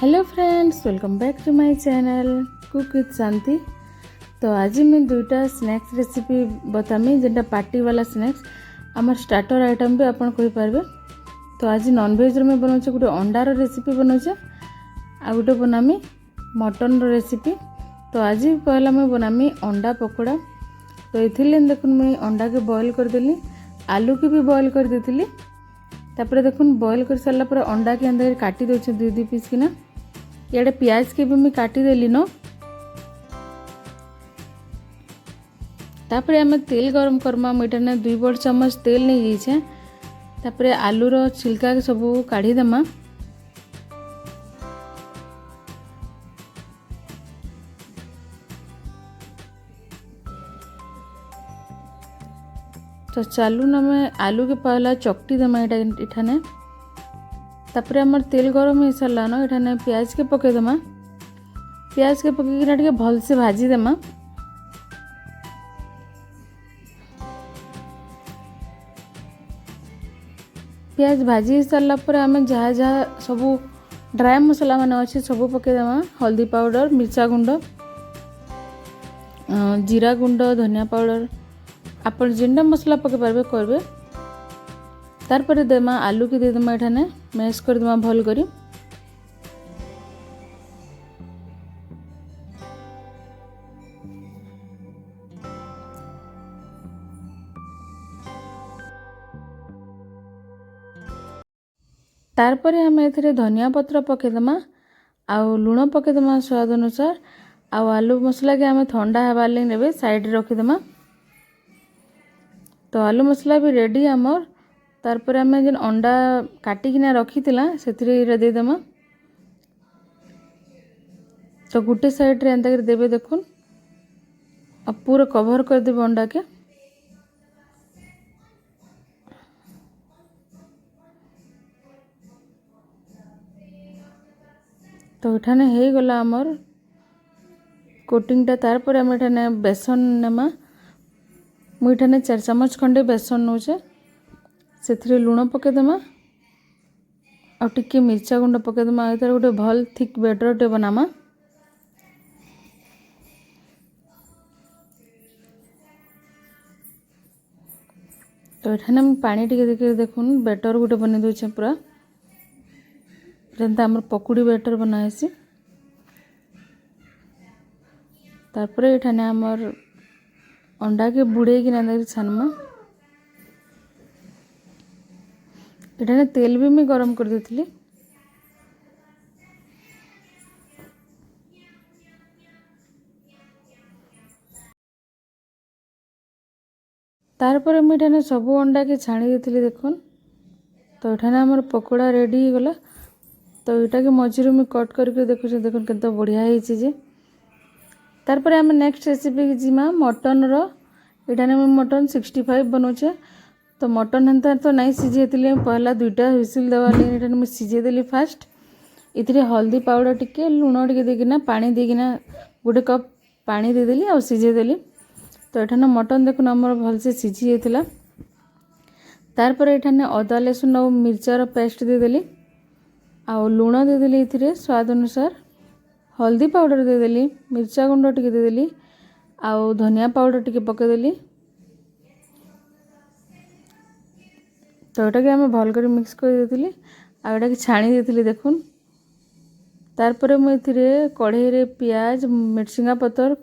Hello friends, welcome back to my channel cook with Shanti. तो आज मैं दुईटा स्नैक्स रेसिपी बतामी जेटा पार्टी वाला स्नैक्स आमर स्टार्टर आइटम भी आपन कहि पारबे। तो आज नॉनवेज रे मैं बनाउछे गोटे अंडार रेसिपी बनाउछे आ गोटे बनामी मटन रेसिपी। तो आज पहला मैं बनामी अंडा पकोड़ा। तो इथिले देखुन मैं अंडा के बॉईल कर देली, आलू के भी बॉईल कर देथिली। तापर देखुन बॉईल कर सारा पर अंडा के अंदर काटी दे दुई पीस किना। इड़े प्याज के भी मैं काटी देली न। तापर आम तेल गरम करमा, मुझे ना 2 बड़ चम्मच तेल नहीं जाइए। तापर आलूर छिलका के सब काढ़ी देमा। तो चालू ना मैं आलू के पहला चकटी देमा इठाने। तापर आमर तेल गरम हो सारा न, इठाने प्याज के पके देमा। प्याज के पकईकिना टिके भल से भाजी देमा। प्याज भाजी सारा पर आम जहाँ जहाँ सब ड्राई मसला मान अच्छे सब पके देमा। हल्दी पाउडर, मिर्चा गुंड, जीरा गुंड, धनिया पाउडर, आप जेनटा मसला पके पारबे करबे। तार पर देमा आलू के दे देमा, एठाने मैश कर देमा भल करी। तार पर हम एथिरे धनिया पत्र पके देमा, आउ लूण पके देमा स्वाद अनुसार। आउ आलू मसला के हमें ठंडा हबार लगे नेबे, साइड रे रखी देमा। तो आलू मसला भी रेडी आमर। तार पर हमें जेन अंडा काटिकिना रखी थिला सेथिरे इरा दे देमा। तो गुटे साइड रे एंता कर देबे देखुन, अब पूरा कवर कर देबे अंडा के। तो एठाने हे गला आमर कोटिंगटा। तार पर हम एठाने बेसन नेमा। मुई एठाने 4 चम्मच खंडे बेसन नौचे, सेथिरे लूण पके देमा और टिके मिर्चा गुंड पके देमा। एतार गोटे भल थिक बैटर टे बनामा। तो एठाने हम पानी टिके देके देखुन बैटर गोटे बने दोचे पूरा जेनता हमर पकुड़ी बैटर बनाएसी। तारपर एठाने हमर अंडा के बुड़े कि ना छानमा। एठाने तेल भी मैं गरम कर देथिली। तार पर मैं एठाने सब अंडा के छाणी देथिली देखुन। तो एठाने हमर पकोड़ा रेडी हो गला। तो एटा के मझिरु मैं कट करके देखुछ, देखुन केते बढ़िया ହେଇଛି जे। तार पर हम नेक्स्ट रेसिपी की जिमा मटन रो। एठाने मैं मटन 65 बनौछे। तो मटन हंता तो नहीं सिझेतिले, पहला 2टा हुइसिल देवा लिए एठाने मैं सिझे देली फास्ट। इथिरे हल्दी पाउडर टिके, लूण टिके देकिना, पानी देकिना गोटे कप पानी दे देली और सिझे देली। तो एठाने मटन देखुन हमर भल से सिझी जाइतिला। तार पर एठाने अदा लहसुन और मिर्चार पेस्ट दे देली, आउ लूण दे देली इथिरे स्वाद अनुसार। हल्दी पाउडर दे देली, मिर्चा गुंड टिके दे देली, आउ धनिया पाउडर टिके पके देली। तो एटा के हमें भल कर मिक्स कर देथिली, आ एटा के छाणी देथिली देखुन। तार पर मैं इथिरे कढ़ाई रे प्याज, मिर्चिंगा पतर